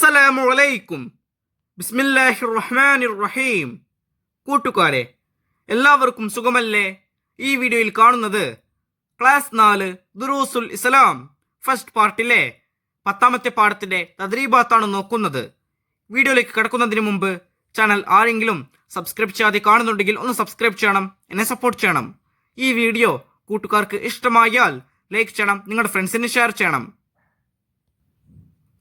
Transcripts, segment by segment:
അസ്സലാമു അലൈക്കും. ബിസ്മില്ലാഹിർ റഹ്മാനിർ റഹീം. കൂട്ടുകാരെ, എല്ലാവർക്കും സുഖമല്ലേ? ഈ വീഡിയോയിൽ കാണുന്നത് ക്ലാസ് 4 ദുറൂസുൽ ഇസ്ലാം ഫസ്റ്റ് പാർട്ടിലെ 10ാമത്തെ പാഠത്തിന്റെ തദ്രീബാത്താണ് നോക്കുന്നത്. വീഡിയോയിലേക്ക് കടക്കുന്നതിന് മുമ്പ് ചാനൽ ആരെങ്കിലും സബ്സ്ക്രൈബ് ചെയ്യാതെ കാണുന്നുണ്ടെങ്കിൽ ഒന്ന് സബ്സ്ക്രൈബ് ചെയ്യണം, എന്നെ സപ്പോർട്ട് ചെയ്യണം. ഈ വീഡിയോ കൂട്ടുകാർക്ക് ഇഷ്ടമായാൽ ലൈക്ക് ചെയ്യണം, നിങ്ങളുടെ ഫ്രണ്ട്സിന് ഷെയർ ചെയ്യണം.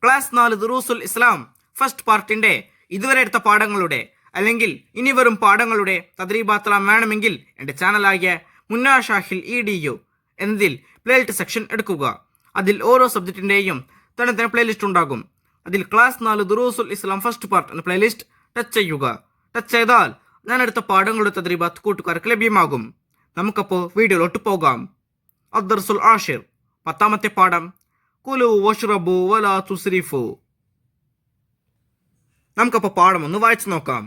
ക്ലാസ് 4 ദുറൂസുൽ ഇസ്ലാം ഫസ്റ്റ് പാർട്ടിന്റെ ഇതുവരെ എടുത്ത പാഠങ്ങളുടെ അല്ലെങ്കിൽ ഇനി വരും പാഠങ്ങളുടെ തദ്രീബാത്തെല്ലാം വേണമെങ്കിൽ എൻ്റെ ചാനലായ മുന്നാ ഷാഹിൽ EDU എന്നതിൽ പ്ലേലിസ്റ്റ് സെക്ഷൻ എടുക്കുക. അതിൽ ഓരോ സബ്ജക്റ്റിൻ്റെയും തന്നെ പ്ലേലിസ്റ്റ് ഉണ്ടാകും. അതിൽ ക്ലാസ് 4 ദുറൂസുൽ ഇസ്ലാം ഫസ്റ്റ് പാർട്ട് എന്ന പ്ലേലിസ്റ്റ് ടച്ച് ചെയ്യുക. ടച്ച് ചെയ്താൽ ഞാൻ എടുത്ത പാഠങ്ങളുടെ തദ്രീബാത്ത് കൂട്ടുകാർക്ക് ലഭ്യമാകും. നമുക്കപ്പോൾ വീഡിയോയിലോട്ട് പോകാം. അദ്ദർസുൽ ആഷിർ 10ാമത്തെ പാഠം കുലു വഷ്റബു വലാ തുസ്രിഫു. നമുക്കപ്പോൾ പാഠം ഒന്ന് വായിച്ചു നോക്കാം.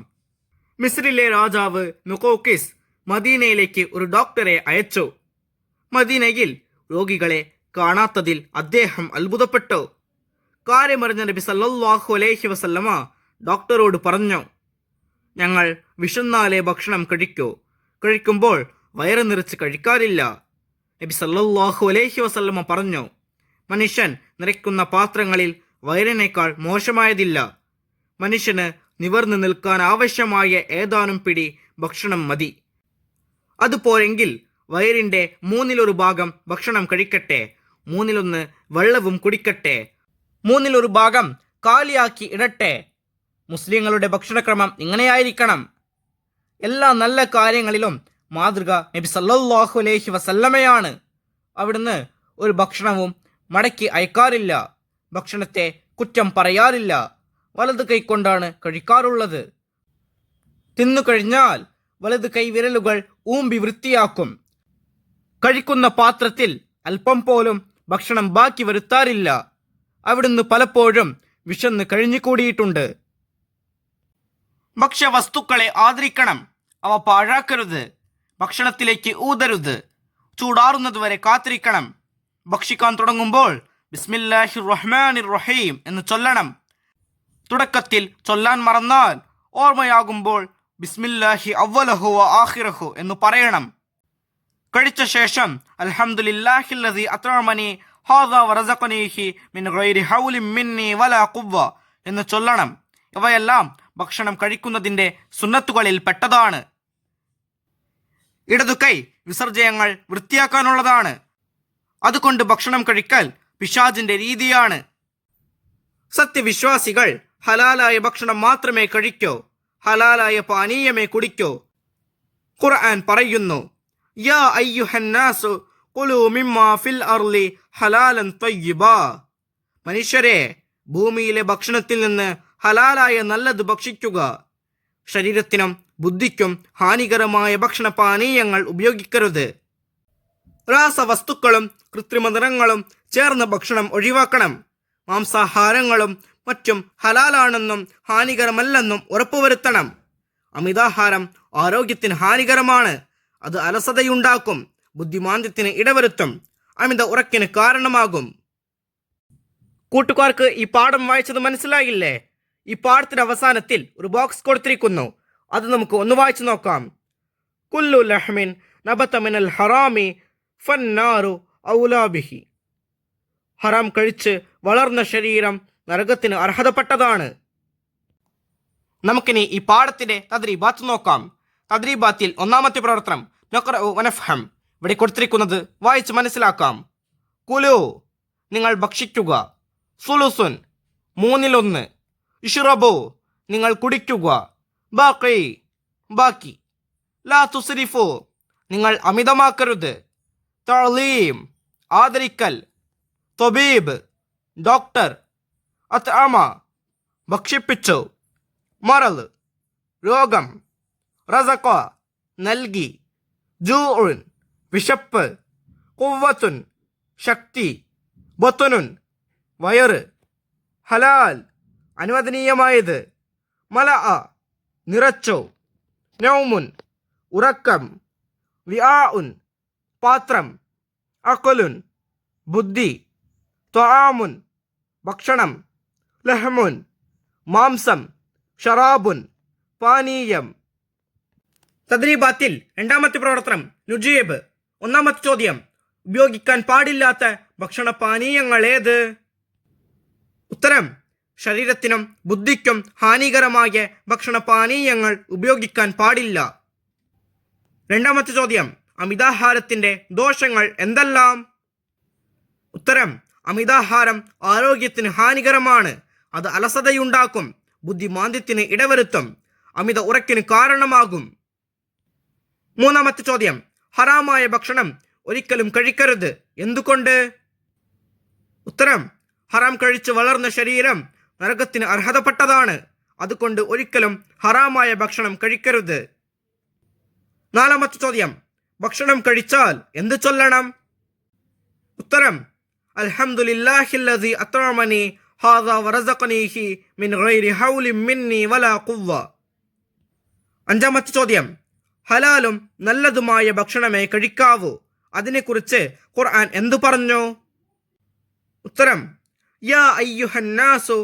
മിസ്രിലെ രാജാവ് മുഖോക്കിസ് മദീനയിലേക്ക് ഒരു ഡോക്ടറെ അയച്ചു. മദീനയിൽ രോഗികളെ കാണാത്തതിൽ അദ്ദേഹം അത്ഭുതപ്പെട്ടു. കാര്യമറിഞ്ഞ നബി സല്ലല്ലാഹു അലൈഹി വസല്ലമ ഡോക്ടറോട് പറഞ്ഞു, ഞങ്ങൾ വിശന്നാലേ ഭക്ഷണം കഴിക്കുമ്പോൾ വയറ് നിറച്ച് കഴിക്കാറില്ല. നബി സല്ലല്ലാഹു അലൈഹി വസല്ലമ പറഞ്ഞു, മനുഷ്യൻ നിറയ്ക്കുന്ന പാത്രങ്ങളിൽ വയറിനേക്കാൾ മോശമായതില്ല. മനുഷ്യന് നിവർന്നു നിൽക്കാൻ ആവശ്യമായ ഏതാനും പിടി ഭക്ഷണം മതി. അതുപോരെങ്കിൽ വയറിൻ്റെ 1/3 ഭാഗം ഭക്ഷണം കഴിക്കട്ടെ, 1/3 വെള്ളവും കുടിക്കട്ടെ, 1/3 ഭാഗം കാലിയാക്കി ഇടട്ടെ. മുസ്ലിങ്ങളുടെ ഭക്ഷണക്രമം ഇങ്ങനെയായിരിക്കണം. എല്ലാ നല്ല കാര്യങ്ങളിലും മാതൃക നബി സല്ലല്ലാഹു അലൈഹി വസല്ലമയാണ്. അവിടുന്ന് ഒരു ഭക്ഷണവും മടക്കി അയക്കാറില്ല, ഭക്ഷണത്തെ കുറ്റം പറയാറില്ല, വലത് കൈക്കൊണ്ടാണ് കഴിക്കാറുള്ളത്. തിന്നുകഴിഞ്ഞാൽ വലത് കൈ വിരലുകൾ ഊമ്പി വൃത്തിയാക്കും. കഴിക്കുന്ന പാത്രത്തിൽ അല്പം പോലും ഭക്ഷണം ബാക്കി വരുത്താറില്ല. അവിടുന്ന് പലപ്പോഴും വിശന്ന് കഴിഞ്ഞുകൂടിയിട്ടുണ്ട്. ഭക്ഷ്യവസ്തുക്കളെ ആദരിക്കണം, അവ പാഴാക്കരുത്. ഭക്ഷണത്തിലേക്ക് ഊതരുത്, ചൂടാറുന്നതുവരെ കാത്തിരിക്കണം. ഭക്ഷിക്കാൻ തുടങ്ങുമ്പോൾ ബിസ്മില്ലാഹിർ റഹ്മാനിർ റഹീം എന്ന് ചൊല്ലണം. തുടക്കത്തിൽ ചൊല്ലാൻ മറന്നാൽ ഓർമ്മയാകുമ്പോൾ ബിസ്മില്ലാഹി അവ്വലഹു വ ആഖിറഹു എന്ന് പറയണം. കഴിച്ച ശേഷം അൽഹംദുലില്ലാഹില്ലദി അത്അമനി ഹാദാ വറസഖനീഹി മിൻ ഗൈരി ഹൗലിൻ മിന്നി വലാ ഖുവ്വ എന്ന് ചൊല്ലണം. ഇവയെല്ലാം ഭക്ഷണം കഴിക്കുന്നതിൻ്റെ സുന്നത്തുകളിൽ പെട്ടതാണ്. ഇടതുകൈ വിസർജ്യങ്ങൾ വൃത്തിയാക്കാനുള്ളതാണ്. അതുകൊണ്ട് ഭക്ഷണം കഴിക്കൽ പിശാചിന്റെ രീതിയാണ്. സത്യവിശ്വാസികൾ ഹലാലായ ഭക്ഷണം മാത്രമേ കഴിക്കൂ, ഹലാലായ പാനീയമേ കുടിക്കൂ. ഖുർആൻ പറയുന്നു, യാ അയ്യുഹന്നാസു ഖുലൂ മിമ്മാ ഫിൽ അർളി ഹലാലൻ ത്വയ്യിബാ. മനുഷ്യരെ, ഭൂമിയിലെ ഭക്ഷണത്തിൽ നിന്ന് ഹലാലായ നല്ലത് ഭക്ഷിക്കുക. ശരീരത്തിനും ബുദ്ധിക്കും ഹാനികരമായ ഭക്ഷണ പാനീയങ്ങൾ ഉപയോഗിക്കരുത്. രാസവസ്തുക്കളും കൃത്രിമ നിറങ്ങളും ചേർന്ന ഭക്ഷണം ഒഴിവാക്കണം. മാംസാഹാരങ്ങളും മറ്റും ഹലാലാണെന്നും ഹാനികരമല്ലെന്നും ഉറപ്പുവരുത്തണം. അമിതാഹാരം ആരോഗ്യത്തിന് ഹാനികരമാണ്. അത് അലസതയുണ്ടാക്കും, ബുദ്ധിമാന്ദ്യത്തിന് ഇടവരുത്തും, അമിത ഉറക്കിന് കാരണമാകും. കൂട്ടുകാർക്ക് ഈ പാഠം വായിച്ചത് മനസ്സിലായില്ലേ? ഈ പാഠത്തിന്റെ അവസാനത്തിൽ ഒരു ബോക്സ് കൊടുത്തിരിക്കുന്നു. അത് നമുക്ക് ഒന്ന് വായിച്ചു നോക്കാം. കുല്ലു ലഹ്മിൻ നബത മിനൽ ഹറാമി ഫന്നാറു ഔലാ ബിഹി. ഹറാം കഴിച്ച് വളർന്ന ശരീരം നരകത്തിന് അർഹതപ്പെട്ടതാണ്. നമുക്കിനി ഈ പാഠത്തിന്റെ തദ്രീബാത്ത് നോക്കാം. തദ്രീബാത്തിൽ 1ാമത്തെ പ്രവർത്തനം നഖ്റഉ വനഫ്ഹം. ഇവിടെ കൊടുത്തിരിക്കുന്നത് വായിച്ച് മനസ്സിലാക്കാം. കുലു നിങ്ങൾ ഭക്ഷിക്കുക, സുലുസുൻ 1/3, ഇഷ്റബു നിങ്ങൾ കുടിക്കുക, ബാഖി ബാക്കി, ലാ തുസ്രിഫു നിങ്ങൾ അമിതമാക്കരുത്, തഅലീം ആദരിക്കൽ, തൊബീബ് ഡോക്ടർ, അത്അമ ഭക്ഷിപ്പിച്ചു, മറൽ രോഗം, റസഖ നൽകി, ജൂഉൻ വിശപ്പ്, ഖുവ്വത്തുൻ ശക്തി, ബത്നുൻ വയറ്, ഹലാൽ അനുവദനീയമായത്, മലഅ നിറച്ചു, നൗമുൻ ഉറക്കം, വിആഉൻ പാത്രം, അഖലുൻ ബുദ്ധി, ത്വആമുൻ ഭക്ഷണം, ലഹ്മുൻ മാംസം, ഷറാബുൻ പാനീയം. തദ്രീബാത്തിൽ രണ്ടാമത്തെ പ്രവർത്തനം നുജീബ്. ഒന്നാമത്തെ ചോദ്യം, ഉപയോഗിക്കാൻ പാടില്ലാത്ത ഭക്ഷണ പാനീയങ്ങൾ ഏത്? ഉത്തരം, ശരീരത്തിനും ബുദ്ധിക്കും ഹാനികരമായ ഭക്ഷണ പാനീയങ്ങൾ ഉപയോഗിക്കാൻ പാടില്ല. രണ്ടാമത്തെ ചോദ്യം, അമിതാഹാരത്തിന്റെ ദോഷങ്ങൾ എന്തെല്ലാം? ഉത്തരം, അമിതാഹാരം ആരോഗ്യത്തിന് ഹാനികരമാണ്. അത് അലസതയുണ്ടാക്കും, ബുദ്ധിമാന്ദ്യത്തിന് ഇടവരുത്തും, അമിത ഉറക്കിന് കാരണമാകും. മൂന്നാമത്തെ ചോദ്യം, ഹറാമായ ഭക്ഷണം ഒരിക്കലും കഴിക്കരുത്. എന്തുകൊണ്ട്? ഉത്തരം, ഹറാം കഴിച്ച് വളർന്ന ശരീരം നരകത്തിന് അർഹതപ്പെട്ടതാണ്. അതുകൊണ്ട് ഒരിക്കലും ഹറാമായ ഭക്ഷണം കഴിക്കരുത്. നാലാമത്തെ ചോദ്യം, ഭക്ഷണം കഴിച്ചാൽ എന്ത് ചൊല്ലണം? ഉത്തരം, അൽഹംദുലില്ലാഹില്ലദി അത്അമനി ഹാദാ വറസഖനീഹി മിൻ ഗൈരി ഹൗലിൻ മിന്നി വലാ ഖുവ്വ. അഞ്ചാമത്തെ ചോദ്യം, ഹലാലും നല്ലതുമായ ഭക്ഷണമേ കഴിക്കാവൂ. അതിനെക്കുറിച്ച് ഖുർആൻ എന്തു പറഞ്ഞു? ഉത്തരം, യാ അയ്യുഹന്നാസു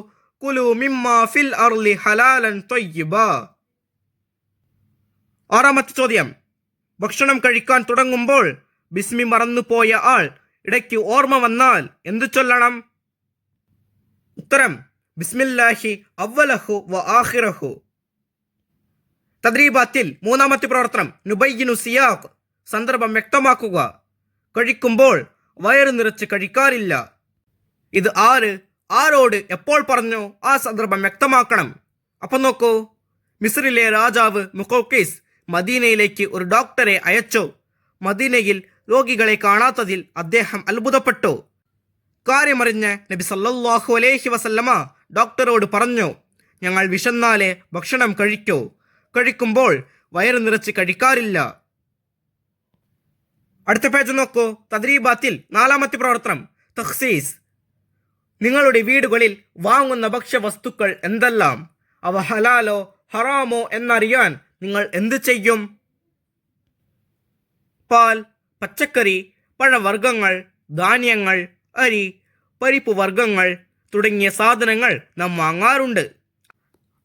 കുലു മിമ്മാ ഫിൽ അർളി ഹലാലൻ ത്വയ്യിബാ. ആറാമത്തെ ചോദ്യം, ഭക്ഷണം കഴിക്കാൻ തുടങ്ങുമ്പോൾ ബിസ്മി മറന്നുപോയ ആൾ ഇടയ്ക്ക് ഓർമ്മ വന്നാൽ എന്തു ചൊല്ലണം? ഉത്തരം, ബിസ്മില്ലാഹി അവ്വലഹു വ ആഖിറഹു. തദ്രീബാത്തിൽ മൂന്നാമത്തെ പ്രവർത്തനം നുബയ്യിനു സിയാഖ്. സന്ദർഭം വ്യക്തമാക്കുക. കഴിക്കുമ്പോൾ വയറ് നിറച്ച് കഴിക്കാറില്ല. ഇത് ആരോട് എപ്പോൾ പറഞ്ഞു? ആ സന്ദർഭം വ്യക്തമാക്കണം. അപ്പം നോക്കൂ, മിസ്രിലെ രാജാവ് മുഖൌഖിസ് മദീനയിലേക്ക് ഒരു ഡോക്ടറെ അയച്ചു. മദീനയിൽ രോഗികളെ കാണാത്തതിൽ അദ്ദേഹം അത്ഭുതപ്പെട്ടു. കാര്യമറിഞ്ഞ് നബി സല്ലല്ലാഹു അലൈഹി വസല്ലമ ഡോക്ടറോട് പറഞ്ഞു, ഞങ്ങൾ വിശന്നാലേ ഭക്ഷണം കഴിക്കൂ. കഴിക്കുമ്പോൾ വയറ് നിറച്ച് കഴിക്കാറില്ല. അടുത്ത പേജ് നോക്കൂ. തദ്രീബാത്തിൽ നാലാമത്തെ പ്രവർത്തനം തഖ്സീസ്. നിങ്ങളുടെ വീടുകളിൽ വാങ്ങുന്ന ഭക്ഷ്യവസ്തുക്കൾ എന്തെല്ലാം? അവ ഹലാലോ ഹറാമോ എന്നറിയാൻ നിങ്ങൾ എന്ത് ചെയ്യും? പാൽ, പച്ചക്കറി, പഴവർഗ്ഗങ്ങൾ, ധാന്യങ്ങൾ, അരി, പരിപ്പ് വർഗ്ഗങ്ങൾ തുടങ്ങിയ സാധനങ്ങൾ നാം വാങ്ങാറുണ്ട്.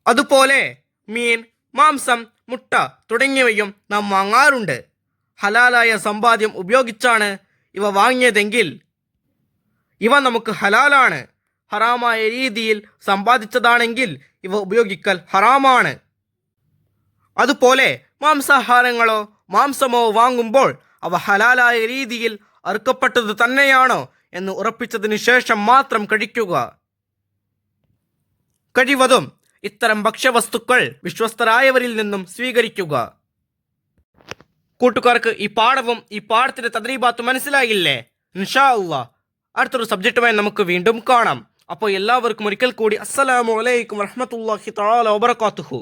അതുപോലെ മീൻ, മാംസം, മുട്ട തുടങ്ങിയവയും നാം വാങ്ങാറുണ്ട്. ഹലാലായ സമ്പാദ്യം ഉപയോഗിച്ചാണ് ഇവ വാങ്ങിയതെങ്കിൽ ഇവ നമുക്ക് ഹലാലാണ്. ഹറാമായ രീതിയിൽ സമ്പാദിച്ചതാണെങ്കിൽ ഇവ ഉപയോഗിക്കൽ ഹറാമാണ്. അതുപോലെ മാംസാഹാരങ്ങളോ മാംസമോ വാങ്ങുമ്പോൾ അവ ഹലാലായ രീതിയിൽ അറുക്കപ്പെട്ടത് തന്നെയാണോ എന്ന് ഉറപ്പിച്ചതിന് ശേഷം മാത്രം കഴിക്കുക. കഴിവതും ഇത്തരം ഭക്ഷ്യവസ്തുക്കൾ വിശ്വസ്തരായവരിൽ നിന്നും സ്വീകരിക്കുക. കൂട്ടുകാർക്ക് ഈ പാഠവും ഈ പാഠത്തിന്റെ തദ്രീബാത്തും മനസ്സിലായില്ലേ? ഇൻഷാ അല്ലാഹ് അടുത്തൊരു സബ്ജക്റ്റുമായി നമുക്ക് വീണ്ടും കാണാം. അപ്പോൾ എല്ലാവർക്കും ഒരിക്കൽ കൂടി അസ്സലാമു അലൈക്കും വറഹ്മത്തുള്ളാഹി തആല വബറകാതുഹു.